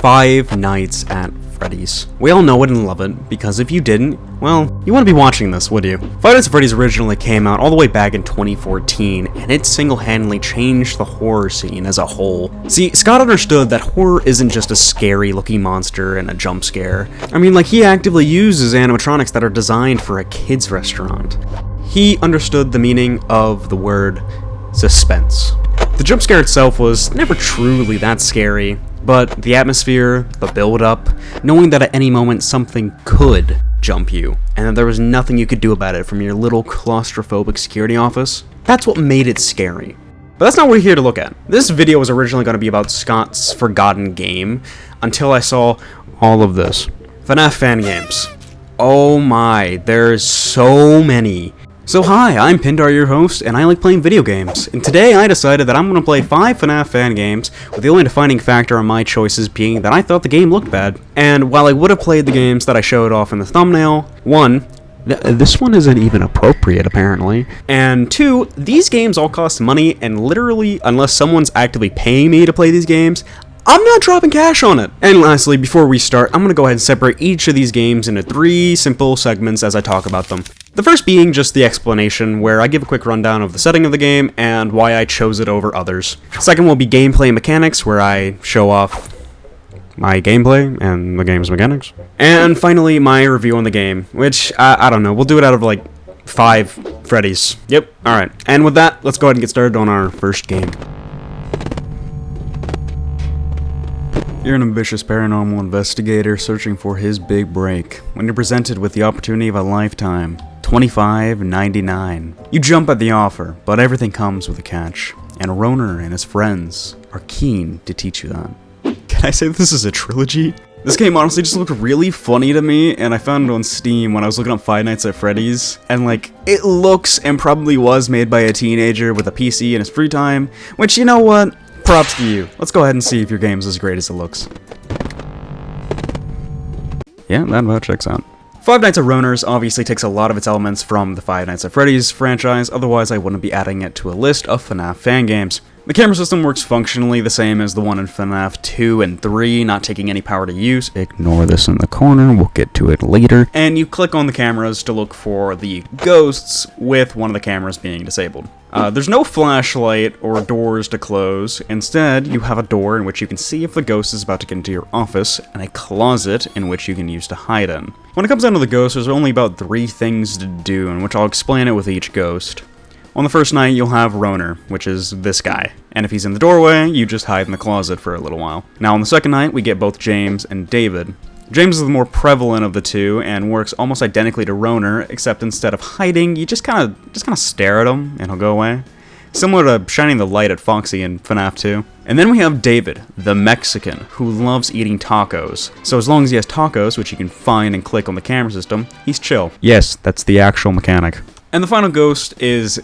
Five Nights at Freddy's. We all know it and love it, because if you didn't, well, you wouldn't be watching this, would you? Five Nights at Freddy's originally came out all the way back in 2014, and it single-handedly changed the horror scene as a whole. See, Scott understood that horror isn't just a scary-looking monster and a jump scare. I mean, like, he actively uses animatronics that are designed for a kid's restaurant. He understood the meaning of the word suspense. The jump scare itself was never truly that scary, but the atmosphere, the build-up, knowing that at any moment something could jump you, and that there was nothing you could do about it from your little claustrophobic security office, that's what made it scary. But that's not what we're here to look at. This video was originally going to be about Scott's forgotten game, until I saw all of this. FNaF fan games. Oh my, there's so many. So hi, I'm Pindar, your host, and I like playing video games. And today I decided that I'm going to play 5 FNaF fan games, with the only defining factor on my choices being that I thought the game looked bad. And while I would have played the games that I showed off in the thumbnail, 1, this one isn't even appropriate apparently, and 2, these games all cost money, and literally, unless someone's actively paying me to play these games, I'm not dropping cash on it. And lastly, before we start, I'm going to go ahead and separate each of these games into 3 simple segments as I talk about them. The first being just the explanation, where I give a quick rundown of the setting of the game and why I chose it over others. Second will be gameplay mechanics, where I show off my gameplay and the game's mechanics. And finally, my review on the game, which, I don't know, we'll do it out of like 5 Freddy's. Yep, alright. And with that, let's go ahead and get started on our first game. You're an ambitious paranormal investigator searching for his big break, when you're presented with the opportunity of a lifetime. $25.99. You jump at the offer, but everything comes with a catch, and Roner and his friends are keen to teach you that. Can I say this is a trilogy? This game honestly just looked really funny to me, and I found it on Steam when I was looking up Five Nights at Freddy's, and like, it looks and probably was made by a teenager with a PC in his free time, which, you know what? Props to you. Let's go ahead and see if your game's as great as it looks. Yeah, that about checks out. Five Nights at Roners obviously takes a lot of its elements from the Five Nights at Freddy's franchise, otherwise I wouldn't be adding it to a list of FNaF fan games. The camera system works functionally the same as the one in FNaF 2 and 3, not taking any power to use. Ignore this in the corner, we'll get to it later. And you click on the cameras to look for the ghosts, with one of the cameras being disabled. There's no flashlight or doors to close. Instead, you have a door in which you can see if the ghost is about to get into your office, and a closet in which you can use to hide in. When it comes down to the ghost, there's only about 3 things to do, in which I'll explain it with each ghost. On the first night, you'll have Roner, which is this guy, and if he's in the doorway, you just hide in the closet for a little while. Now on the second night, we get both James and David. James is the more prevalent of the two, and works almost identically to Roner, except instead of hiding, you just kind of stare at him, and he'll go away. Similar to shining the light at Foxy in FNaF 2. And then we have David, the Mexican, who loves eating tacos. So as long as he has tacos, which you can find and click on the camera system, he's chill. Yes, that's the actual mechanic. And the final ghost is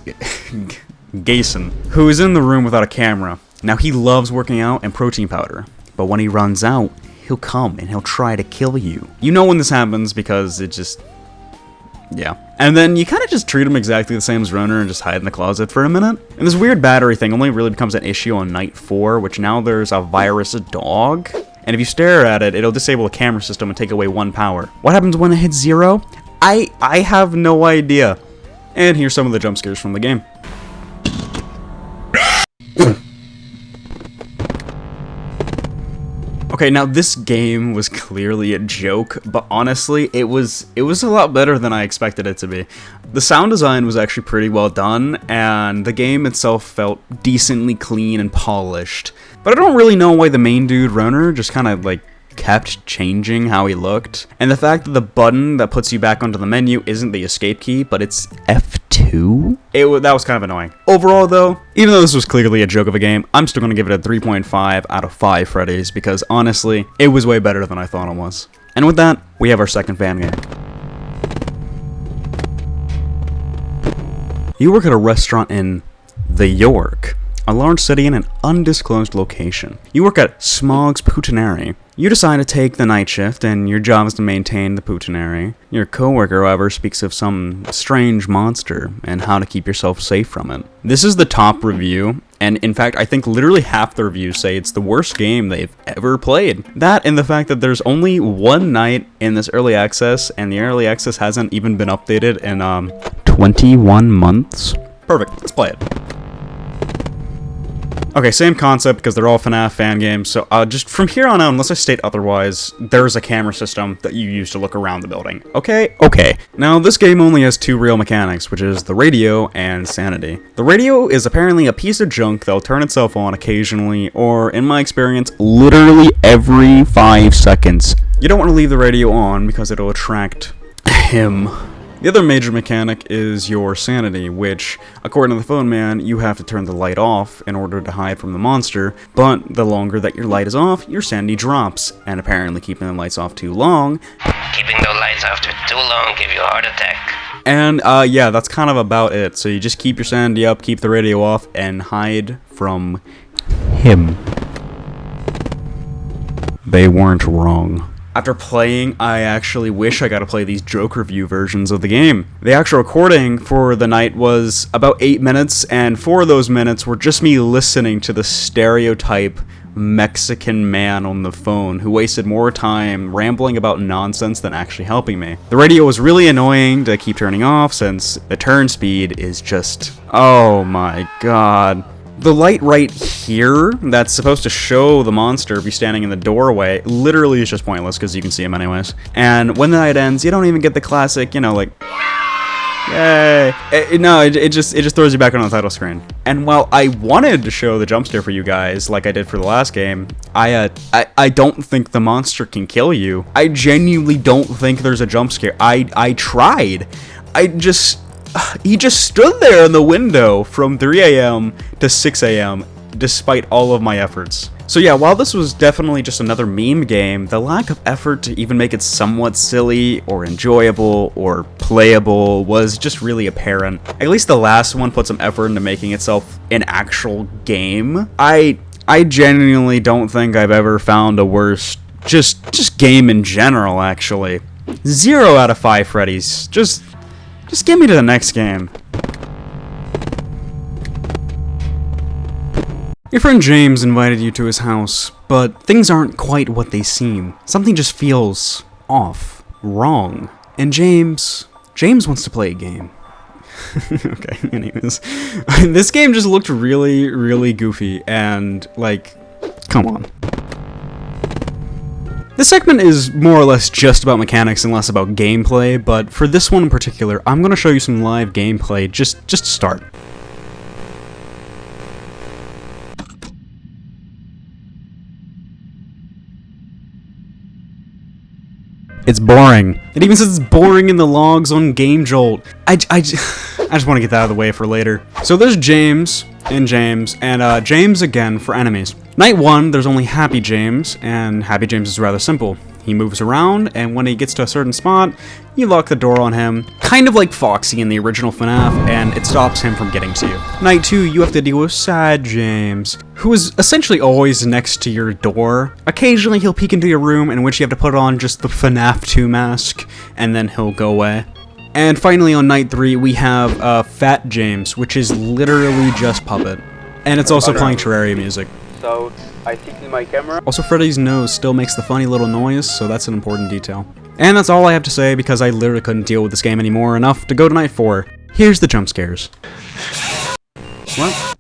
Gason, who is in the room without a camera. Now he loves working out and protein powder, but when he runs out, he'll come and he'll try to kill you. You know when this happens because it just... yeah. And then you kind of just treat him exactly the same as Roner and just hide in the closet for a minute. And this weird battery thing only really becomes an issue on night 4, which now there's a virus dog. And if you stare at it, it'll disable the camera system and take away 1 power. What happens when it hits 0? I have no idea. And here's some of the jump scares from the game. Okay, now this game was clearly a joke, but honestly, it was a lot better than I expected it to be. The sound design was actually pretty well done, and the game itself felt decently clean and polished. But I don't really know why the main dude, Roner, just kind of like kept changing how he looked. And the fact that the button that puts you back onto the menu isn't the escape key, but it's F2? That was kind of annoying. Overall though, even though this was clearly a joke of a game, I'm still going to give it a 3.5 out of 5 Freddy's, because honestly, it was way better than I thought it was. And with that, we have our second fan game. You work at a restaurant in the York. a large city in an undisclosed location. You work at Smogs Putinary. You decide to take the night shift, and your job is to maintain the Putinary. Your coworker, however, speaks of some strange monster and how to keep yourself safe from it. This is the top review, and in fact, I think literally half the reviews say it's the worst game they've ever played. That and the fact that there's only one night in this early access, and the early access hasn't even been updated in 21 months. Perfect, let's play it. Okay, same concept because they're all FNaF fan games, so just from here on out, unless I state otherwise, there's a camera system that you use to look around the building. Okay? Okay. Now, this game only has two real mechanics, which is the radio and sanity. The radio is apparently a piece of junk that'll turn itself on occasionally, or, in my experience, literally every 5 seconds. You don't want to leave the radio on because it'll attract him. The other major mechanic is your sanity, which, according to the phone man, you have to turn the light off in order to hide from the monster, but the longer that your light is off, your sanity drops, and apparently keeping the lights off too long... Keeping the lights off too long give you a heart attack. And, yeah, that's kind of about it, so you just keep your sanity up, keep the radio off, and hide from... him. They weren't wrong. After playing, I actually wish I got to play these joke review versions of the game. The actual recording for the night was about 8 minutes, and 4 of those minutes were just me listening to the stereotype Mexican man on the phone who wasted more time rambling about nonsense than actually helping me. The radio was really annoying to keep turning off since the turn speed is just... oh my god. The light right here that's supposed to show the monster be standing in the doorway literally is just pointless because you can see him anyways. And when the night ends, you don't even get the classic, you know, like, yay. It just throws you back on the title screen. And while I wanted to show the jump scare for you guys like I did for the last game, I don't think the monster can kill you. I genuinely don't think there's a jump scare. I tried. He just stood there in the window from 3 a.m. to 6 a.m. despite all of my efforts. So yeah, while this was definitely just another meme game, the lack of effort to even make it somewhat silly or enjoyable or playable was just really apparent. At least the last one put some effort into making itself an actual game. I genuinely don't think I've ever found a worse just game in general, actually. 0 out of 5 Freddy's. Just get me to the next game. Your friend James invited you to his house, but things aren't quite what they seem. Something just feels off, wrong. And James wants to play a game. Okay, anyways. This game just looked really, really goofy, and, like, come on. This segment is more or less just about mechanics and less about gameplay, but for this one in particular, I'm going to show you some live gameplay just to start. It's boring. It even says it's boring in the logs on GameJolt. I just want to get that out of the way for later. So there's James, and James again for enemies. Night 1, there's only Happy James, and Happy James is rather simple. He moves around, and when he gets to a certain spot, you lock the door on him, kind of like Foxy in the original FNaF, and it stops him from getting to you. Night 2, you have to deal with Sad James, who is essentially always next to your door. Occasionally, he'll peek into your room, in which you have to put on just the FNaF 2 mask, and then he'll go away. And finally, on night 3, we have Fat James, which is literally just Puppet. And it's also playing Terraria music. So, I think in my camera... Also, Freddy's nose still makes the funny little noise, so that's an important detail. And that's all I have to say, because I literally couldn't deal with this game anymore enough to go to night 4. Here's the jump scares. What?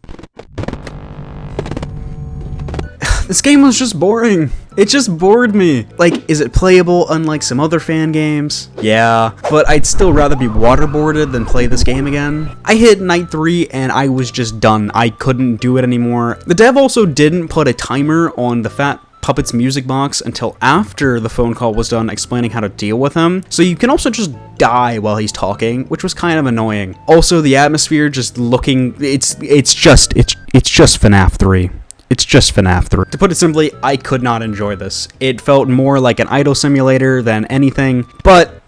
This game was just boring. It just bored me. Like, is it playable unlike some other fan games? Yeah, but I'd still rather be waterboarded than play this game again. I hit night 3 and I was just done. I couldn't do it anymore. The dev also didn't put a timer on the Fat Puppet's music box until after the phone call was done explaining how to deal with him. So you can also just die while he's talking, which was kind of annoying. Also, the atmosphere just looking, it's just FNaF 3. It's just FNaF 3. To put it simply, I could not enjoy this. It felt more like an idle simulator than anything, but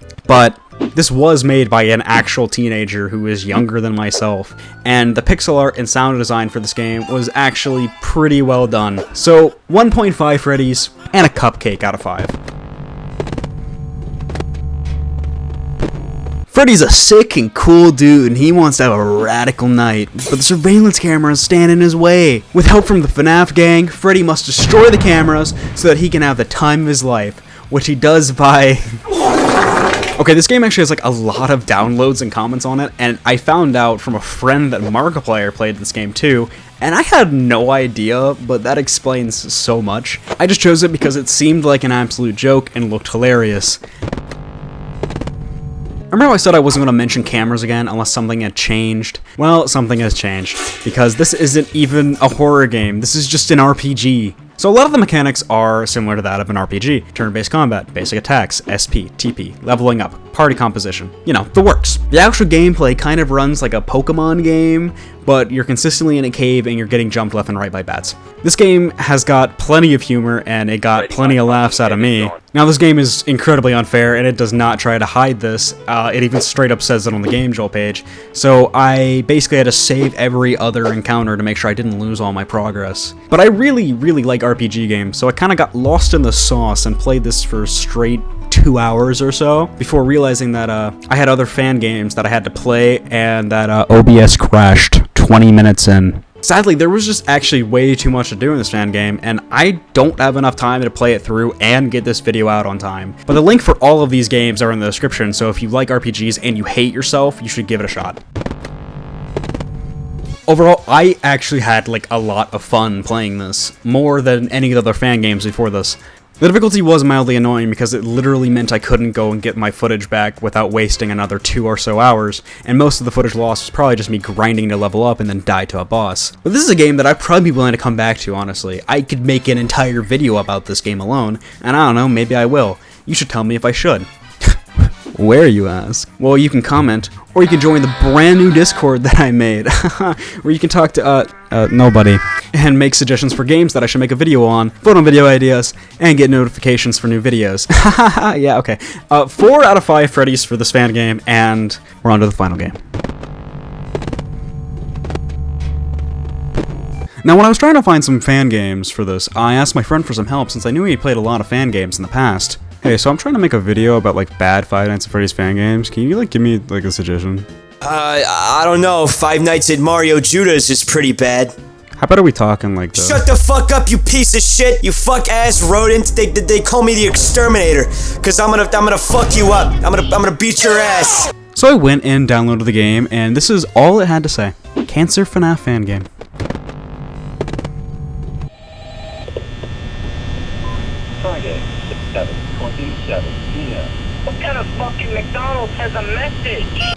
This was made by an actual teenager who is younger than myself, and the pixel art and sound design for this game was actually pretty well done. So 1.5 Freddy's and a cupcake out of 5. Freddy's a sick and cool dude, and he wants to have a radical night, but the surveillance cameras stand in his way. With help from the FNaF gang, Freddy must destroy the cameras so that he can have the time of his life, which he does by... Okay, this game actually has like a lot of downloads and comments on it, and I found out from a friend that Markiplier played this game too, and I had no idea, but that explains so much. I just chose it because it seemed like an absolute joke and looked hilarious. Remember how I said I wasn't going to mention cameras again unless something had changed? Well, something has changed, because this isn't even a horror game, this is just an RPG. So a lot of the mechanics are similar to that of an RPG. Turn-based combat, basic attacks, SP, TP, leveling up, party composition. You know, the works. The actual gameplay kind of runs like a Pokemon game, but you're consistently in a cave and you're getting jumped left and right by bats. This game has got plenty of humor, and it got plenty of laughs out of me. Now, this game is incredibly unfair, and it does not try to hide this. It even straight up says it on the GameJolt page. So I basically had to save every other encounter to make sure I didn't lose all my progress. But I really, really like RPG games, so I kind of got lost in the sauce and played this for straight 2 hours or so before realizing that I had other fan games that I had to play, and that OBS crashed 20 minutes in. Sadly, there was just actually way too much to do in this fan game, and I don't have enough time to play it through and get this video out on time. But the link for all of these games are in the description, so if you like RPGs and you hate yourself, you should give it a shot. Overall, I actually had like a lot of fun playing this, more than any other fan games before this. The difficulty was mildly annoying because it literally meant I couldn't go and get my footage back without wasting another 2 or so hours, and most of the footage lost was probably just me grinding to level up and then die to a boss. But this is a game that I'd probably be willing to come back to, honestly. I could make an entire video about this game alone, and I don't know, maybe I will. You should tell me if I should. Where, you ask? Well, you can comment, or you can join the brand new Discord that I made, where you can talk to, nobody, and make suggestions for games that I should make a video on, vote on video ideas, and get notifications for new videos. Yeah, okay. 4 out of 5 Freddy's for this fan game, and we're on to the final game. Now, when I was trying to find some fan games for this, I asked my friend for some help since I knew he played a lot of fan games in the past. Hey, so I'm trying to make a video about like bad Five Nights at Freddy's fan games. Can you like give me like a suggestion? I don't know. Five Nights at Mario Judah's is pretty bad. How about are we talking like the... Shut the fuck up, you piece of shit! You fuck ass rodent! They call me the exterminator, cause I'm gonna fuck you up. I'm gonna beat your ass. So I went and downloaded the game, and this is all it had to say. Cancer FNaF fan game. Friday, 7:27 p.m. What kind of fucking McDonald's has a message?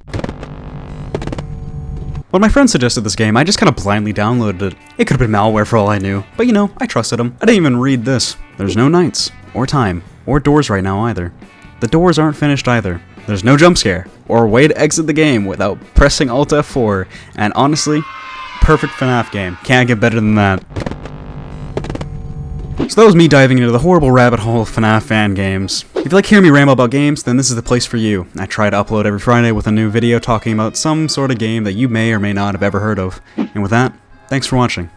When my friend suggested this game, I just kind of blindly downloaded it. It could have been malware for all I knew, but you know, I trusted him. I didn't even read this. There's no nights, or time, or doors right now either. The doors aren't finished either. There's no jump scare, or way to exit the game without pressing Alt F4, and honestly, perfect FNaF game. Can't get better than that. So that was me diving into the horrible rabbit hole of FNaF fan games. If you like hearing me ramble about games, then this is the place for you. I try to upload every Friday with a new video talking about some sort of game that you may or may not have ever heard of. And with that, thanks for watching.